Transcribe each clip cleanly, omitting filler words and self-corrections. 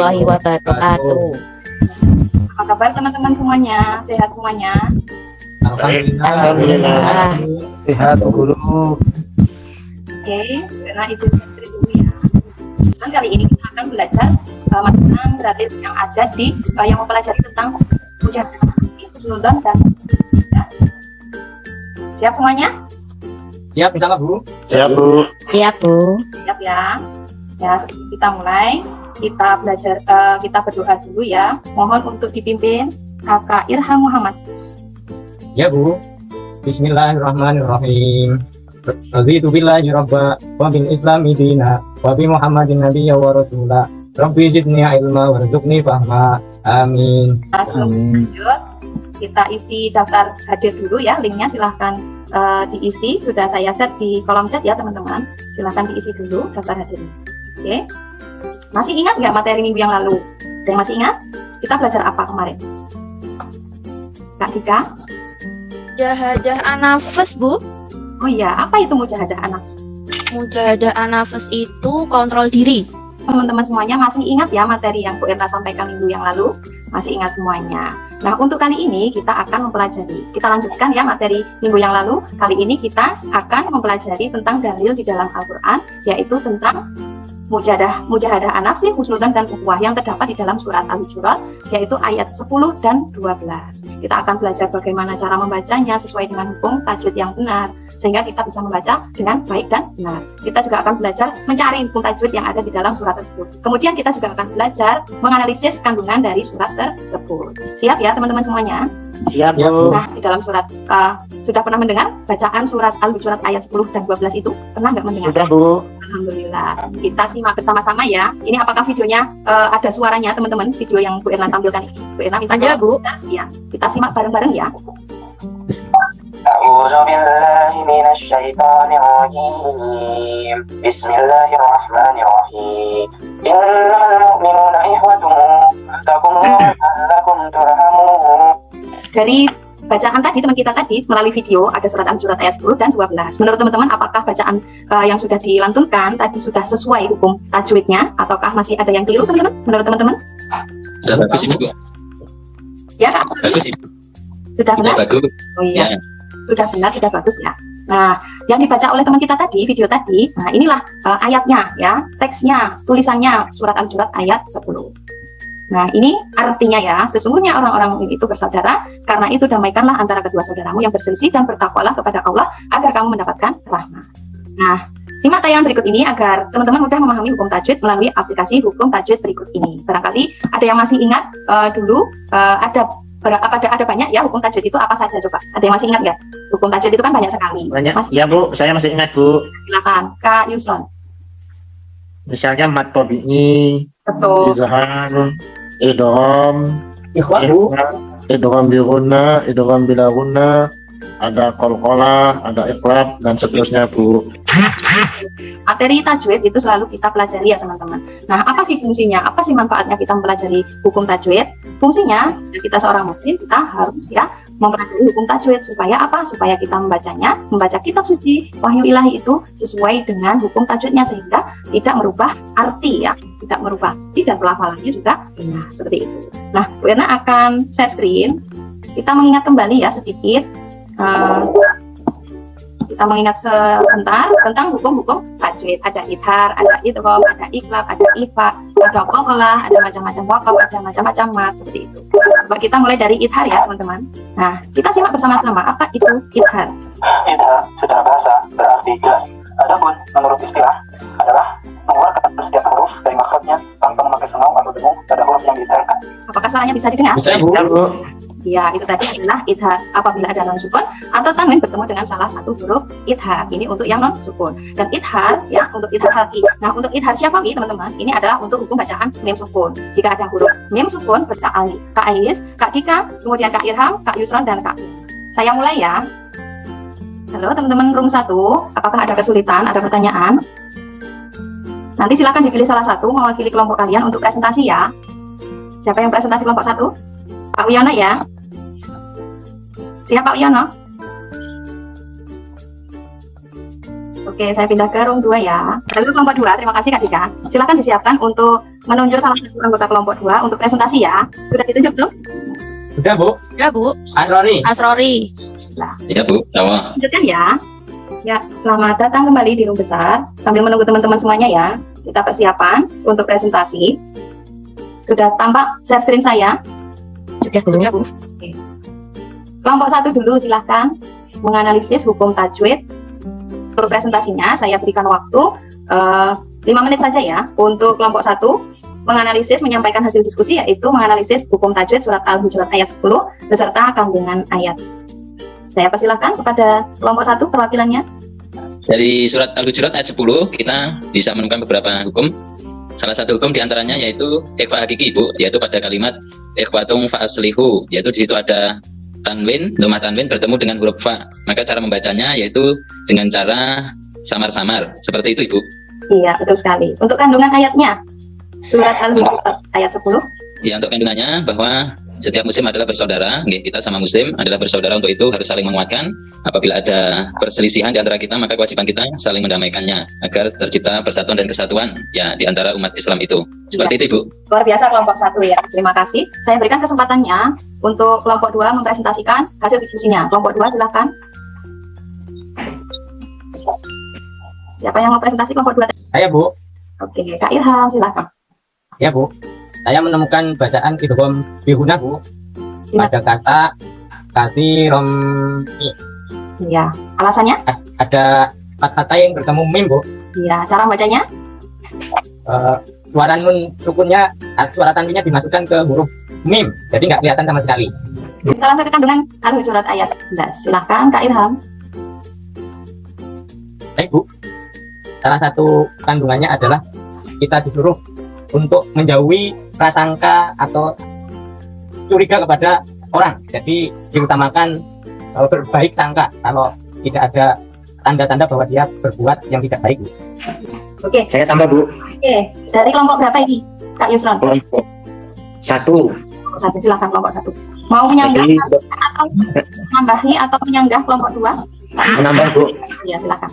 warahmatullahi wabarakatuh. Apa kabar teman-teman semuanya? Sehat semuanya? Alhamdulillah. Sehat guru. Oke, karena itu dulu ya. Dan kali ini kita akan belajar materi gratis yang ada di yang mempelajari tentang mujahadah, husnudzon dan ya. Siap semuanya? Siap insyaallah Bu. Siap Bu. Siap Bu. Siap ya. Ya, sebelum kita mulai, kita belajar, kita berdoa dulu ya. Mohon untuk dipimpin Kakak Irham Muhammad. Ya Bu. Bismillahirrahmanirrahim. Raditu billahi rabba wa bil islami dina wa bi Muhammadin nabiyya wa rasula. Rabbi zidni ilma warzuqni fahma. Amin. Nah, sebelum lanjut, kita isi daftar hadir dulu ya. Linknya silahkan diisi. Sudah saya set di kolom chat ya teman-teman. Silahkan diisi dulu daftar hadir. Oke. Masih ingat nggak materi minggu yang lalu? Ada yang masih ingat? Kita belajar apa kemarin? Kak Dika? Mujahadah anafas, Bu. Oh iya, apa itu mujahadah anafs? Mujahadah anafas itu kontrol diri. Teman-teman semuanya masih ingat ya materi yang Bu Erna sampaikan minggu yang lalu? Masih ingat semuanya. Nah, untuk kali ini kita akan mempelajari. Kita lanjutkan ya materi minggu yang lalu. Kali ini kita akan mempelajari tentang dalil di dalam Al-Quran, yaitu tentang mujahadah anafsi, husnudzon dan ukhuwah yang terdapat di dalam surat Al-Hujurat, yaitu ayat 10 dan 12. Kita akan belajar bagaimana cara membacanya sesuai dengan hukum tajwid yang benar, sehingga kita bisa membaca dengan baik dan benar. Kita juga akan belajar mencari hukum tajwid yang ada di dalam surat tersebut. Kemudian kita juga akan belajar menganalisis kandungan dari surat tersebut. Siap ya teman-teman semuanya? Siap Bu. Nah, di dalam surat, sudah pernah mendengar bacaan surat Al-Hujurat ayat 10 dan 12 itu? Pernah nggak mendengar? Sudah Bu. Alhamdulillah. Kita simak bersama-sama ya. Ini apakah videonya ada suaranya teman-teman? Video yang Bu Erna tampilkan ini. Bu Erna minta Ada, Bu. Ya, kita simak bareng-bareng ya. أعوذ بالله من الشيطان الرجيم بسم الله الرحمن الرحيم إنما المؤمنون إخوة فاتقوا الله لعلكم ترحمون. Dari bacaan tadi teman kita tadi melalui video ada surat Al-Hujurat ayat 10 dan 12. Menurut teman-teman apakah bacaan yang sudah dilantunkan tadi sudah sesuai hukum tajwidnya ataukah masih ada yang keliru teman-teman? Menurut teman-teman? Sudah bagus Ibu. Ya Kak? Bagus Ibu. Sudah Sudah benar? bagus. Oh iya. Ya. Sudah benar, sudah bagus ya. Nah, yang dibaca oleh teman kita tadi, video tadi, nah inilah ayatnya ya, teksnya, tulisannya surat Al-Hujurat ayat 10. Nah, ini artinya ya, sesungguhnya orang-orang mukmin itu bersaudara, karena itu damaikanlah antara kedua saudaramu yang berselisih dan bertakwalah kepada Allah agar kamu mendapatkan rahmat. Nah, simak tayangan berikut ini agar teman-teman mudah memahami hukum tajwid melalui aplikasi hukum tajwid berikut ini. Barangkali ada yang masih ingat dulu ada banyak ya hukum tajwid itu apa saja coba? Ada yang masih ingat nggak? Hukum tajwid itu kan banyak sekali. Banyak. Masih Ya Bu, saya masih ingat Bu. silakan Kak Yusron. Misalnya mat tabi'i, Betul. izhar, idgham, Ikhwan Bu. idgham bi gunna, idgham bila gunna, ada qalqalah, ada iqlab dan seterusnya Bu. Materi tajwid itu selalu kita pelajari ya teman-teman. Nah, apa sih fungsinya? Apa sih manfaatnya kita mempelajari hukum tajwid? Fungsinya, ya kita seorang muslim, kita harus ya mempelajari hukum tajwid. Supaya apa? Supaya kita membacanya, membaca kitab suci, wahyu ilahi itu sesuai dengan hukum tajwidnya. Sehingga tidak merubah arti ya. Tidak merubah arti dan pelafalannya juga benar. Seperti itu. Nah, Bu Erna akan share screen. Kita mengingat kembali ya sedikit. Kita mengingat sebentar tentang hukum-hukum tajwid. Ada idhar, ada idgham, ada iqlab, ada ifa, ada qalqalah, ada macam-macam waqaf, ada macam-macam mat, seperti itu. Coba kita mulai dari idhar ya, teman-teman. Nah, kita simak bersama-sama apa itu idhar. Idhar secara bahasa berarti jelas. Adapun menurut istilah adalah mengeluarkan setiap huruf dari maksudnya tanpa memakai sengaja atau dengung pada huruf yang diidharkan. Apakah suaranya bisa didengar? Bisa Bu. Ya Bu. Ya, itu tadi adalah idhar. Apabila ada non sukun atau tanwin bertemu dengan salah satu huruf idhar. Ini untuk yang non sukun. Dan idhar ya untuk idhar halqi. Nah, untuk idhar syafawi teman-teman, ini adalah untuk hukum bacaan mim sukun. Jika ada huruf mim sukun pada Ali, Kak Ais, Kak Dika, kemudian Kak Irham, Kak Yusron dan Kak Sun. Saya mulai ya. Halo teman-teman room 1, apakah ada kesulitan, ada pertanyaan? Nanti silakan dipilih salah satu mewakili kelompok kalian untuk presentasi ya. Siapa yang presentasi kelompok 1? Pak Wiono ya. Siap Pak Wiono? Oke, saya pindah ke room 2 ya. Lalu kelompok 2, terima kasih Kak Dika. Silakan disiapkan untuk menunjuk salah satu anggota kelompok 2 untuk presentasi ya. Sudah ditunjuk tuh? Sudah Bu. Ya Bu, Asrori. Asrori. Ya Bu, sama. Lanjutkan ya. Ya, selamat datang kembali di room besar. Sambil menunggu teman-teman semuanya ya, kita persiapan untuk presentasi. Sudah tampak share screen saya? Sudah Bu. Sudah Bu. Kelompok 1 dulu silahkan menganalisis hukum tajwid. Untuk presentasinya saya berikan waktu 5 menit saja ya untuk kelompok 1 menganalisis, menyampaikan hasil diskusi, yaitu menganalisis hukum tajwid surat Al-Hujurat ayat 10 beserta kandungan ayat. Saya persilahkan kepada kelompok 1 perwakilannya. Dari surat Al-Hujurat ayat 10 kita bisa menemukan beberapa hukum. Salah satu hukum diantaranya yaitu ikhfa hakiki Bu, yaitu pada kalimat ikhwatum fa'aslihu, yaitu di situ ada tanwin, domah tanwin bertemu dengan huruf fa. Maka cara membacanya yaitu dengan cara samar-samar. Seperti itu Ibu. Iya, betul sekali. Untuk kandungan ayatnya, surat Al-Hujurat ayat 10. Ya, untuk kandungannya bahwa setiap muslim adalah bersaudara. Kita sama muslim adalah bersaudara, untuk itu harus saling menguatkan. Apabila ada perselisihan di antara kita, maka kewajiban kita saling mendamaikannya agar tercipta persatuan dan kesatuan ya di antara umat Islam itu. Seperti itu Ibu. Luar biasa kelompok 1 ya. Terima kasih. Saya berikan kesempatannya untuk kelompok 2 mempresentasikan hasil diskusinya. Kelompok 2 silahkan. Siapa yang mau presentasi kelompok 2? Saya Bu. Oke, Kak Ilham silahkan. Ya Bu. Saya menemukan bacaan idgham bihuna Bu. Pada kata kasih rom. Iya. Alasannya? Ada 4 kata yang bertemu mim Bu. Iya. Cara bacanya? Suara nun sukunnya, suara tanwinnya dimasukkan ke huruf mim, jadi nggak kelihatan sama sekali. Kita langsung ke kandungan Al-Hujurat ayat 11. Silahkan Kak Ilham. Baik Bu. Salah satu kandungannya adalah kita disuruh untuk menjauhi prasangka atau curiga kepada orang. Jadi diutamakan berbaik sangka kalau tidak ada tanda-tanda bahwa dia berbuat yang tidak baik Bu. Oke. Saya tambah Bu. Oke. Dari kelompok berapa ini? Kak Yusron. Kelompok 1. Kelompok 1. Silahkan kelompok 1. Mau menyanggah Jadi atau menambahi atau menyanggah kelompok 2? menambah Bu. Iya, silakan.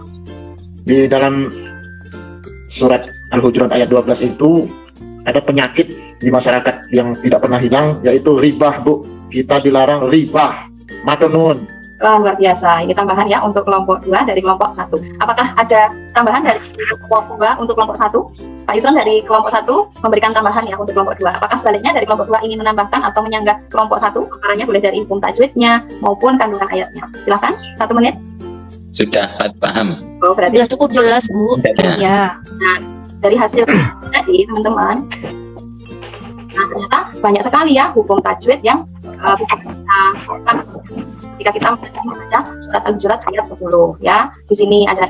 Di dalam surat Al-Hujurat ayat 12 itu ada penyakit di masyarakat yang tidak pernah hilang, yaitu ribah Bu. Kita dilarang ribah. Matunun. Wah, luar biasa. Ini tambahan ya untuk kelompok 2 dari kelompok 1. Apakah ada tambahan dari kelompok 2 untuk kelompok 1? Pak Yusron dari kelompok 1 memberikan tambahan ya untuk kelompok 2. Apakah sebaliknya dari kelompok 2 ingin menambahkan atau menyanggah kelompok 1? Perkaranya boleh dari hukum tajwidnya maupun kandungan ayatnya. Silahkan, 1 menit. Sudah paham. Oh, berarti Sudah cukup jelas Bu. Ya. Ya. dari hasil tadi teman-teman, nah ternyata banyak sekali ya hukum tajwid yang bisa kita lakukan ketika kita membaca surat Al-Hujurat ayat 10 ya. Di sini ada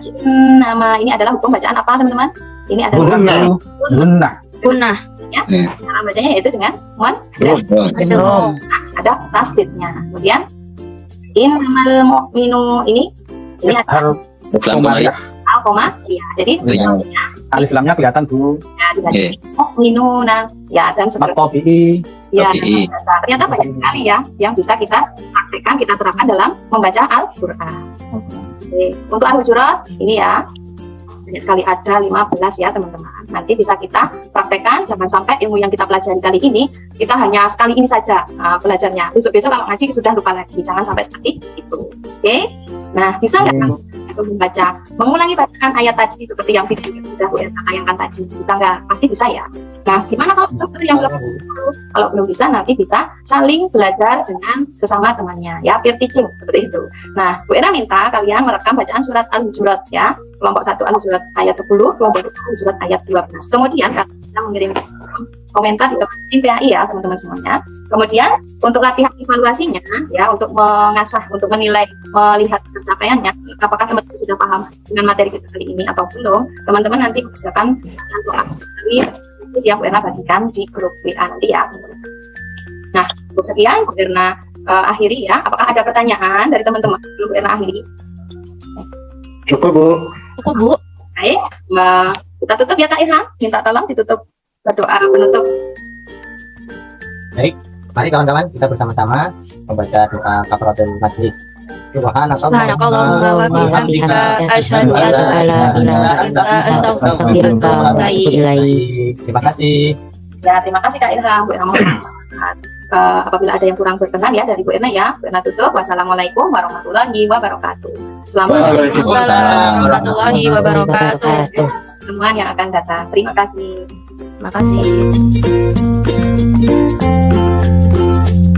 nama, ini adalah hukum bacaan apa teman-teman? Ini adalah Punah. ya. Cara bacanya yaitu dengan Aduh. ada tasdidnya. Kemudian innamal mu'minu ini ada koma ya. Jadi Alif lamnya kelihatan Bu. ya dibagi mu'minuna ya dan seperti ya, ternyata banyak sekali ya yang bisa kita praktekkan, kita terapkan dalam membaca Al-Quran. Oke. Untuk Al-Hujurat ini ya banyak sekali, ada 15 ya teman-teman. Nanti bisa kita praktekkan, jangan sampai ilmu yang kita pelajari kali ini kita hanya sekali ini saja belajarnya. Besok-besok kalau ngaji sudah lupa lagi, jangan sampai seperti itu. Oke. Nah, bisa nggak membaca, mengulangi bacaan ayat tadi seperti yang video yang sudah Bu Elsa tayangkan tadi? Bisa nggak? Pasti bisa ya. Nah, gimana kalau seperti yang belum kalau belum bisa, nanti bisa saling belajar dengan sesama temannya ya, peer teaching seperti itu. Nah, Bu Era minta kalian merekam bacaan surat Al-Hujurat ya, kelompok 1 Al-Hujurat ayat 10, kelompok 2 Al-Hujurat ayat 12. Kemudian kalian bisa mengirim komentar di tim PAI ya teman-teman semuanya. Kemudian untuk latihan evaluasinya ya, untuk mengasah, untuk menilai, melihat pencapaiannya, apakah teman-teman sudah paham dengan materi kita kali ini atau belum, teman-teman nanti mengerjakan soal dari yang Bu Erna bagikan di grup WA nanti ya. Nah, cukup sekian Bu Erna akhiri ya. Apakah ada pertanyaan dari teman-teman sebelum Bu Erna akhiri? Cukup Bu. Cukup Bu. Baik, kita tutup ya Kak Irham. Minta tolong ditutup berdoa penutup. Baik, mari kawan-kawan kita bersama-sama membaca doa kafaratul majlis. Subhanakallahumma wa bihamdika asyhadu an la ilaha illa anta astaghfiruka wa atubu ilaik. Terima kasih. Ya, terima kasih Kak Ilham, Bu Erna. Apabila ada yang kurang berkenan ya dari Bu Erna ya, Bu Erna tutup. Wassalamualaikum warahmatullahi wabarakatuh. Selamat Waalaikumsalam warahmatullahi wabarakatuh. pertemuan yang akan datang. Terima kasih. Terima kasih.